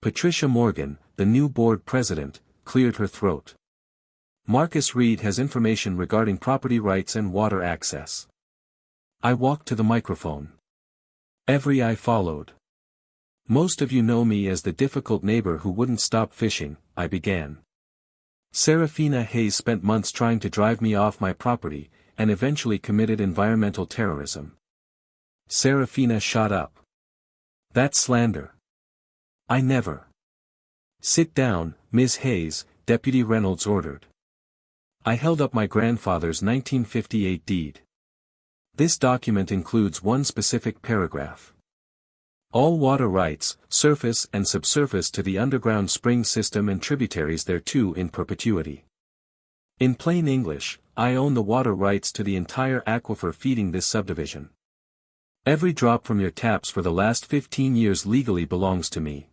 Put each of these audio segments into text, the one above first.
Patricia Morgan, the new board president, cleared her throat. Marcus Reed has information regarding property rights and water access. I walked to the microphone. Every eye followed. Most of you know me as the difficult neighbor who wouldn't stop fishing, I began. Serafina Hayes spent months trying to drive me off my property, and eventually committed environmental terrorism. Serafina shot up. That's slander. I never. Sit down, Ms. Hayes, Deputy Reynolds ordered. I held up my grandfather's 1958 deed. This document includes one specific paragraph. All water rights, surface and subsurface to the underground spring system and tributaries thereto in perpetuity. In plain English, I own the water rights to the entire aquifer feeding this subdivision. Every drop from your taps for the last 15 years legally belongs to me.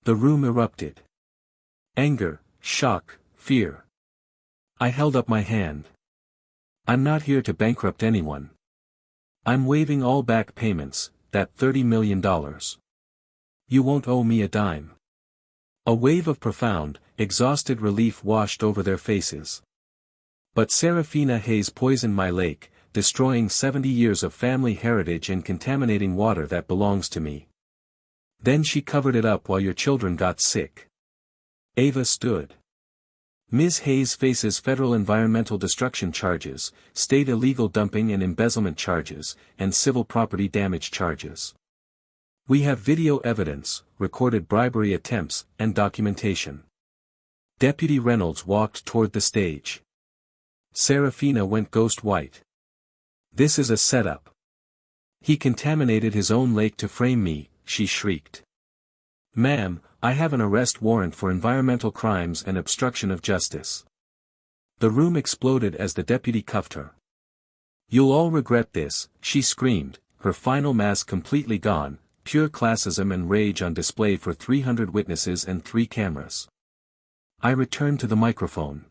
The room erupted. Anger, shock, fear. I held up my hand. I'm not here to bankrupt anyone. I'm waiving all back payments, that $30 million. You won't owe me a dime. A wave of profound, exhausted relief washed over their faces. But Serafina Hayes poisoned my lake, destroying 70 years of family heritage and contaminating water that belongs to me. Then she covered it up while your children got sick. Ava stood. Ms. Hayes faces federal environmental destruction charges, state illegal dumping and embezzlement charges, and civil property damage charges. We have video evidence, recorded bribery attempts, and documentation. Deputy Reynolds walked toward the stage. Serafina went ghost white. This is a setup. He contaminated his own lake to frame me, she shrieked. Ma'am, I have an arrest warrant for environmental crimes and obstruction of justice. The room exploded as the deputy cuffed her. You'll all regret this, she screamed, her final mask completely gone, pure classism and rage on display for 300 witnesses and 3 cameras. I returned to the microphone.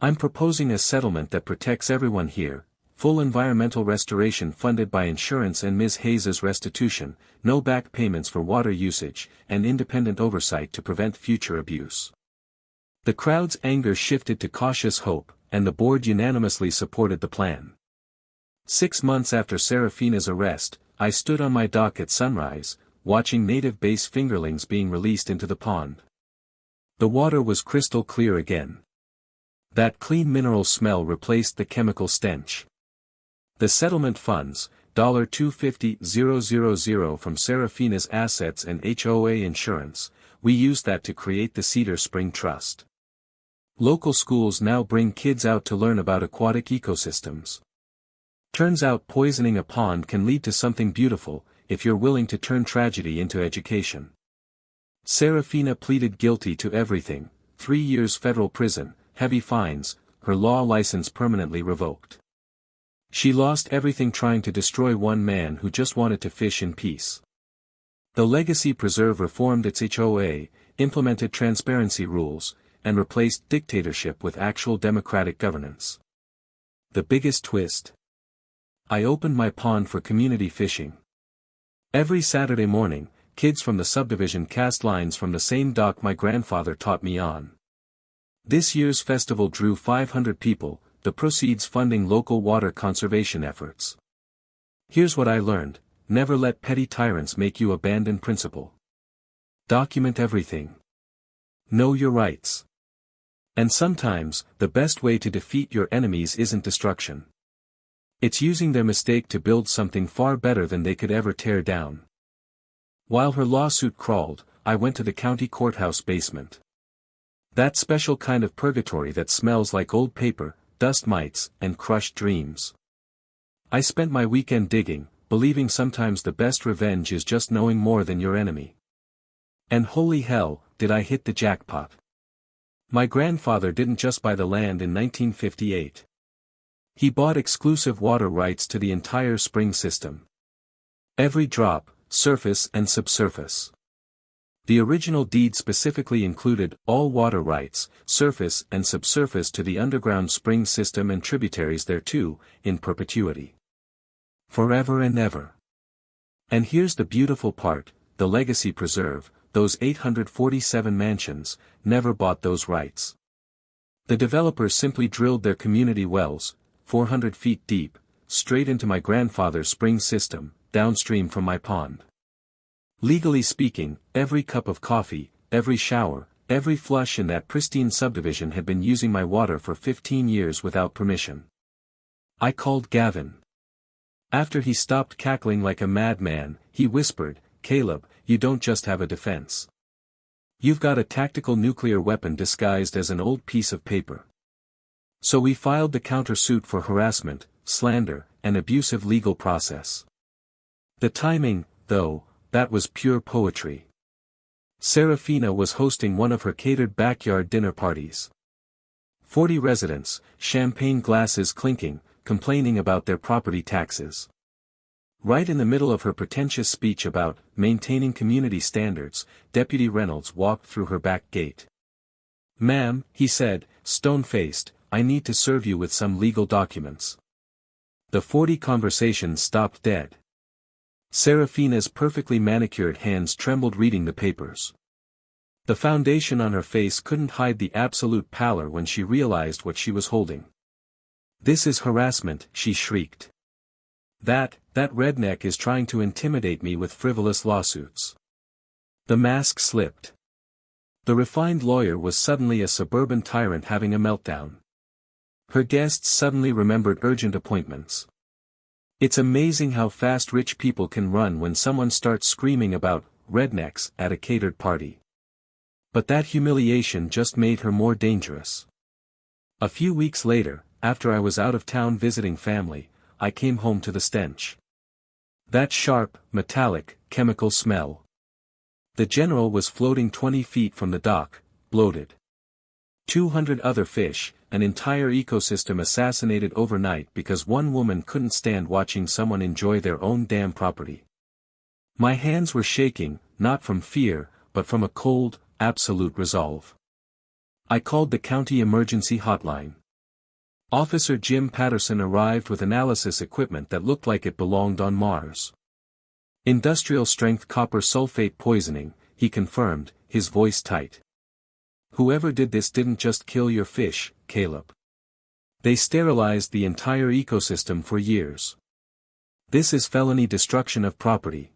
I'm proposing a settlement that protects everyone here. Full environmental restoration funded by insurance and Ms. Hayes' restitution, no back payments for water usage, and independent oversight to prevent future abuse. The crowd's anger shifted to cautious hope, and the board unanimously supported the plan. 6 months after Serafina's arrest, I stood on my dock at sunrise, watching native bass fingerlings being released into the pond. The water was crystal clear again. That clean mineral smell replaced the chemical stench. The settlement funds, $250,000 from Serafina's assets and HOA insurance, we used that to create the Cedar Spring Trust. Local schools now bring kids out to learn about aquatic ecosystems. Turns out poisoning a pond can lead to something beautiful, if you're willing to turn tragedy into education. Serafina pleaded guilty to everything, 3 years federal prison, heavy fines, her law license permanently revoked. She lost everything trying to destroy one man who just wanted to fish in peace. The Legacy Preserve reformed its HOA, implemented transparency rules, and replaced dictatorship with actual democratic governance. The biggest twist. I opened my pond for community fishing. Every Saturday morning, kids from the subdivision cast lines from the same dock my grandfather taught me on. This year's festival drew 500 people, the proceeds funding local water conservation efforts. Here's what I learned: never let petty tyrants make you abandon principle. Document everything. Know your rights. And sometimes, the best way to defeat your enemies isn't destruction. It's using their mistake to build something far better than they could ever tear down. While her lawsuit crawled, I went to the county courthouse basement. That special kind of purgatory that smells like old paper, dust mites, and crushed dreams. I spent my weekend digging, believing sometimes the best revenge is just knowing more than your enemy. And holy hell, did I hit the jackpot. My grandfather didn't just buy the land in 1958. He bought exclusive water rights to the entire spring system. Every drop, surface and subsurface. The original deed specifically included all water rights, surface and subsurface to the underground spring system and tributaries thereto, in perpetuity. Forever and ever. And here's the beautiful part: the Legacy Preserve, those 847 mansions, never bought those rights. The developers simply drilled their community wells, 400 feet deep, straight into my grandfather's spring system, downstream from my pond. Legally speaking, every cup of coffee, every shower, every flush in that pristine subdivision had been using my water for 15 years without permission. I called Gavin. After he stopped cackling like a madman, he whispered, "Caleb, you don't just have a defense. You've got a tactical nuclear weapon disguised as an old piece of paper." So we filed the countersuit for harassment, slander, and abusive legal process. The timing, though, that was pure poetry. Serafina was hosting one of her catered backyard dinner parties. 40 residents, champagne glasses clinking, complaining about their property taxes. Right in the middle of her pretentious speech about maintaining community standards, Deputy Reynolds walked through her back gate. "Ma'am," he said, stone-faced, "I need to serve you with some legal documents." The 40 conversations stopped dead. Serafina's perfectly manicured hands trembled reading the papers. The foundation on her face couldn't hide the absolute pallor when she realized what she was holding. "This is harassment," she shrieked. That redneck is trying to intimidate me with frivolous lawsuits." The mask slipped. The refined lawyer was suddenly a suburban tyrant having a meltdown. Her guests suddenly remembered urgent appointments. It's amazing how fast rich people can run when someone starts screaming about rednecks at a catered party. But that humiliation just made her more dangerous. A few weeks later, after I was out of town visiting family, I came home to the stench. That sharp, metallic, chemical smell. The general was floating 20 feet from the dock, bloated. 200 other fish, an entire ecosystem assassinated overnight because one woman couldn't stand watching someone enjoy their own damn property. My hands were shaking, not from fear, but from a cold, absolute resolve. I called the county emergency hotline. Officer Jim Patterson arrived with analysis equipment that looked like it belonged on Mars. "Industrial-strength copper sulfate poisoning," he confirmed, his voice tight. "Whoever did this didn't just kill your fish, Caleb. They sterilized the entire ecosystem for years. This is felony destruction of property."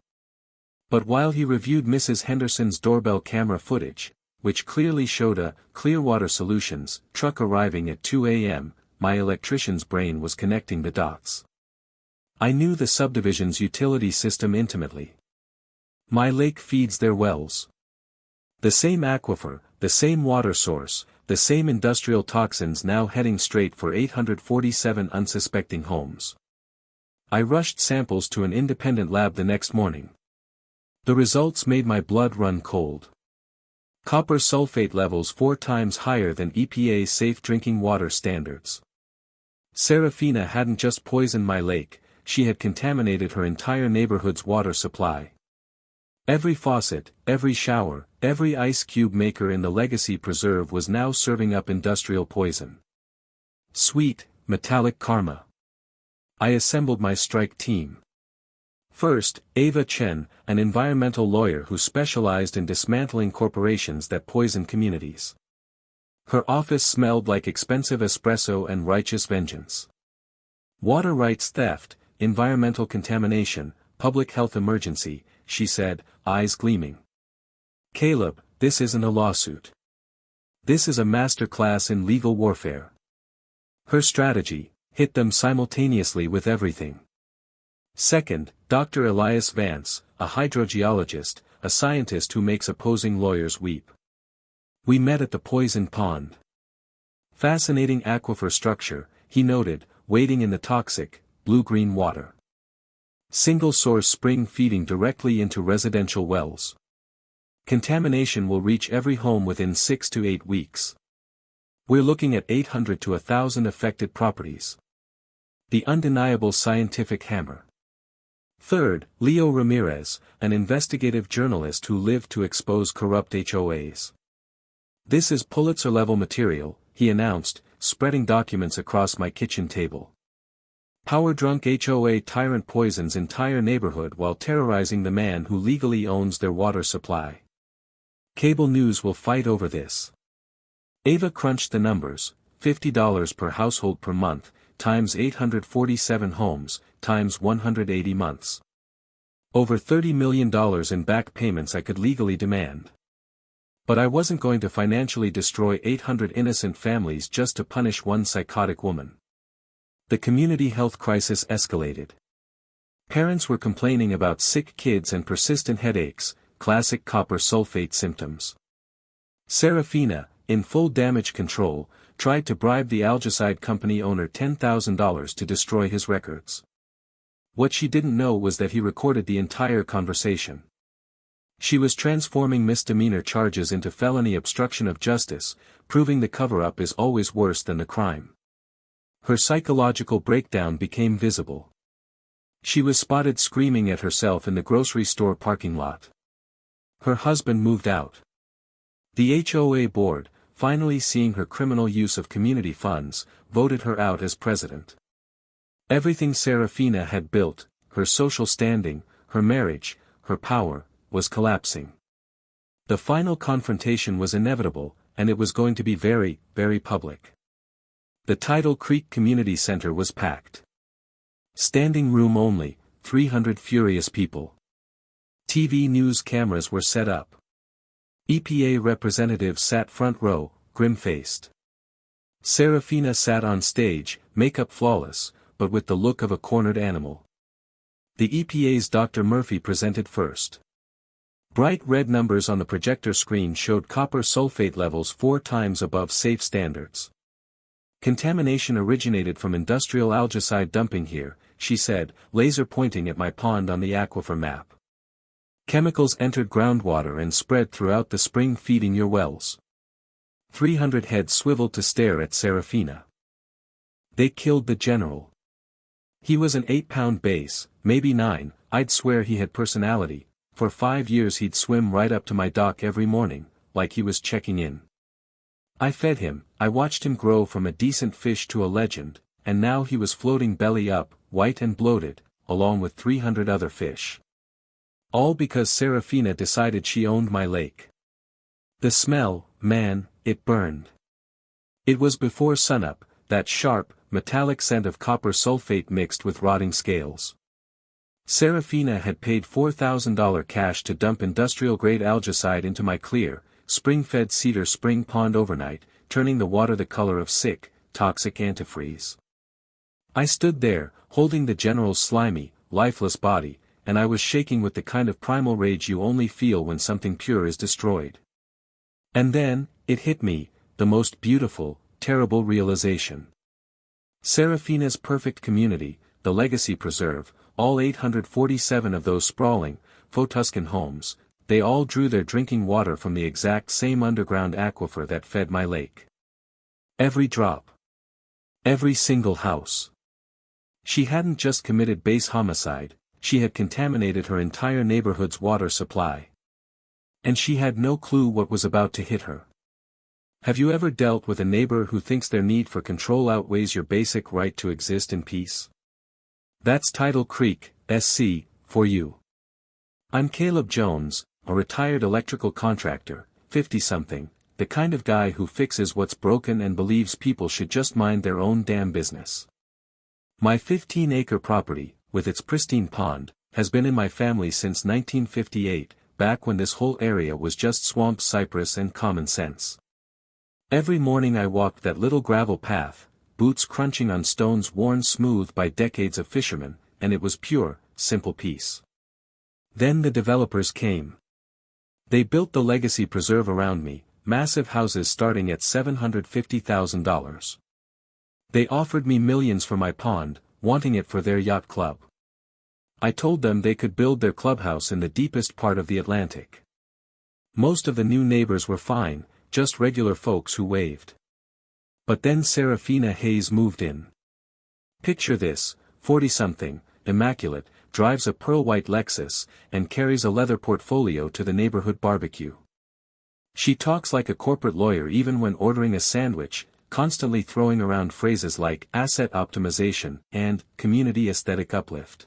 But while he reviewed Mrs. Henderson's doorbell camera footage, which clearly showed a Clearwater Solutions truck arriving at 2 a.m., my electrician's brain was connecting the dots. I knew the subdivision's utility system intimately. My lake feeds their wells. The same aquifer, the same water source, the same industrial toxins now heading straight for 847 unsuspecting homes. I rushed samples to an independent lab the next morning. The results made my blood run cold. Copper sulfate levels 4 times higher than EPA's safe drinking water standards. Serafina hadn't just poisoned my lake, she had contaminated her entire neighborhood's water supply. Every faucet, every shower, every ice cube maker in the legacy preserve was now serving up industrial poison. Sweet, metallic karma. I assembled my strike team. First, Ava Chen, an environmental lawyer who specialized in dismantling corporations that poison communities. Her office smelled like expensive espresso and righteous vengeance. "Water rights theft, environmental contamination, public health emergency," she said, eyes gleaming. "Caleb, this isn't a lawsuit. This is a masterclass in legal warfare." Her strategy: hit them simultaneously with everything. Second, Dr. Elias Vance, a hydrogeologist, a scientist who makes opposing lawyers weep. We met at the poison pond. "Fascinating aquifer structure," he noted, wading in the toxic, blue-green water. "Single source spring feeding directly into residential wells. Contamination will reach every home within 6 to 8 weeks. We're looking at 800 to 1,000 affected properties." The undeniable scientific hammer. Third, Leo Ramirez, an investigative journalist who lived to expose corrupt HOAs. "This is Pulitzer-level material," he announced, spreading documents across my kitchen table. "Power-drunk HOA tyrant poisons entire neighborhood while terrorizing the man who legally owns their water supply. Cable news will fight over this. Ava crunched the numbers, $50 per household per month, times 847 homes, times 180 months. Over $30 million in back payments I could legally demand. But I wasn't going to financially destroy 800 innocent families just to punish one psychotic woman. The community health crisis escalated. Parents were complaining about sick kids and persistent headaches, classic copper sulfate symptoms. Serafina, in full damage control, tried to bribe the algicide company owner $10,000 to destroy his records. What she didn't know was that he recorded the entire conversation. She was transforming misdemeanor charges into felony obstruction of justice, proving the cover-up is always worse than the crime. Her psychological breakdown became visible. She was spotted screaming at herself in the grocery store parking lot. Her husband moved out. The HOA board, finally seeing her criminal use of community funds, voted her out as president. Everything Serafina had built, her social standing, her marriage, her power, was collapsing. The final confrontation was inevitable, and it was going to be very, very public. The Tidal Creek Community Center was packed. Standing room only, 300 furious people. TV news cameras were set up. EPA representatives sat front row, grim-faced. Serafina sat on stage, makeup flawless, but with the look of a cornered animal. The EPA's Dr. Murphy presented first. Bright red numbers on the projector screen showed copper sulfate levels 4 times above safe standards. Contamination originated from industrial algicide dumping here, she said, laser pointing at my pond on the aquifer map. Chemicals entered groundwater and spread throughout the spring, feeding your wells. 300 heads swiveled to stare at Serafina. They killed the general. He was an 8-pound base, maybe 9, I'd swear he had personality. For 5 years he'd swim right up to my dock every morning, like he was checking in. I fed him, I watched him grow from a decent fish to a legend, and now he was floating belly up, white and bloated, along with 300 other fish. All because Serafina decided she owned my lake. The smell, man, it burned. It was before sunup, that sharp, metallic scent of copper sulfate mixed with rotting scales. Serafina had paid $4,000 cash to dump industrial-grade algicide into my clear, spring-fed Cedar Spring pond overnight, turning the water the color of sick, toxic antifreeze. I stood there, holding the general's slimy, lifeless body, and I was shaking with the kind of primal rage you only feel when something pure is destroyed. And then, it hit me, the most beautiful, terrible realization. Serafina's perfect community, the legacy preserve, all 847 of those sprawling, faux Tuscan homes, they all drew their drinking water from the exact same underground aquifer that fed my lake. Every drop. Every single house. She hadn't just committed base homicide, she had contaminated her entire neighborhood's water supply. And she had no clue what was about to hit her. Have you ever dealt with a neighbor who thinks their need for control outweighs your basic right to exist in peace? That's Tidal Creek, SC, for you. I'm Caleb Jones, a retired electrical contractor, 50-something, the kind of guy who fixes what's broken and believes people should just mind their own damn business. My 15-acre property, with its pristine pond, has been in my family since 1958, back when this whole area was just swamp cypress and common sense. Every morning I walked that little gravel path, boots crunching on stones worn smooth by decades of fishermen, and it was pure, simple peace. Then the developers came. They built the legacy preserve around me, massive houses starting at $750,000. They offered me millions for my pond, wanting it for their yacht club. I told them they could build their clubhouse in the deepest part of the Atlantic. Most of the new neighbors were fine, just regular folks who waved. But then Serafina Hayes moved in. Picture this, 40-something, immaculate, drives a pearl-white Lexus, and carries a leather portfolio to the neighborhood barbecue. She talks like a corporate lawyer even when ordering a sandwich, constantly throwing around phrases like asset optimization and community aesthetic uplift.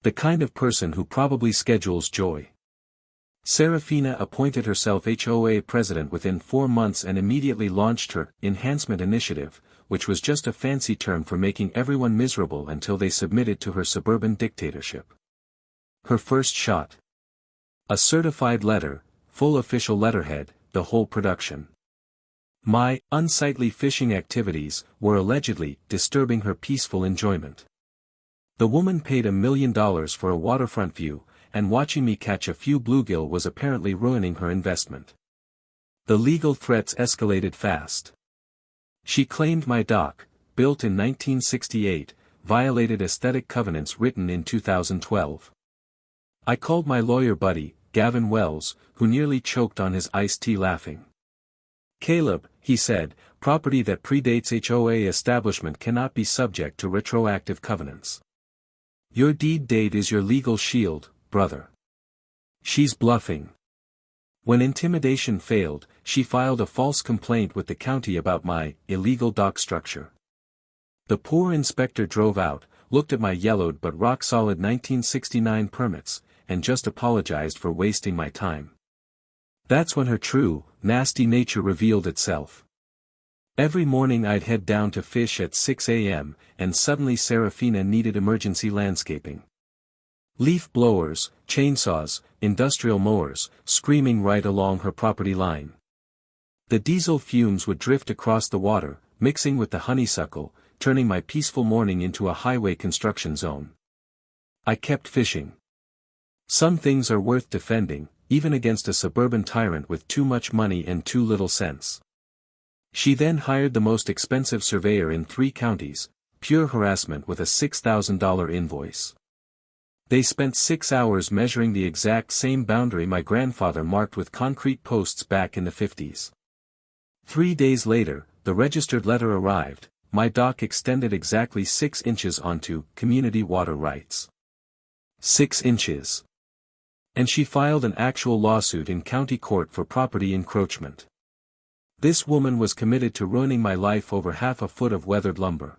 The kind of person who probably schedules joy. Serafina appointed herself HOA president within 4 months and immediately launched her enhancement initiative, which was just a fancy term for making everyone miserable until they submitted to her suburban dictatorship. Her first shot. A certified letter, full official letterhead, the whole production. My unsightly fishing activities were allegedly disturbing her peaceful enjoyment. The woman paid $1 million for a waterfront view, and watching me catch a few bluegill was apparently ruining her investment. The legal threats escalated fast. She claimed my dock, built in 1968, violated aesthetic covenants written in 2012. I called my lawyer buddy, Gavin Wells, who nearly choked on his iced tea laughing. "Caleb," he said, "property that predates HOA establishment cannot be subject to retroactive covenants. Your deed date is your legal shield, brother. She's bluffing." When intimidation failed, she filed a false complaint with the county about my illegal dock structure. The poor inspector drove out, looked at my yellowed but rock-solid 1969 permits, and just apologized for wasting my time. That's when her true, nasty nature revealed itself. Every morning I'd head down to fish at 6 a.m., and suddenly Serafina needed emergency landscaping. Leaf blowers, chainsaws, industrial mowers, screaming right along her property line. The diesel fumes would drift across the water, mixing with the honeysuckle, turning my peaceful morning into a highway construction zone. I kept fishing. Some things are worth defending, even against a suburban tyrant with too much money and too little sense. She then hired the most expensive surveyor in 3 counties, pure harassment with a $6,000 invoice. They spent 6 hours measuring the exact same boundary my grandfather marked with concrete posts back in the 50s. 3 days later, the registered letter arrived. My dock extended exactly 6 inches onto community water rights. 6 inches. And she filed an actual lawsuit in county court for property encroachment. This woman was committed to ruining my life over half a foot of weathered lumber.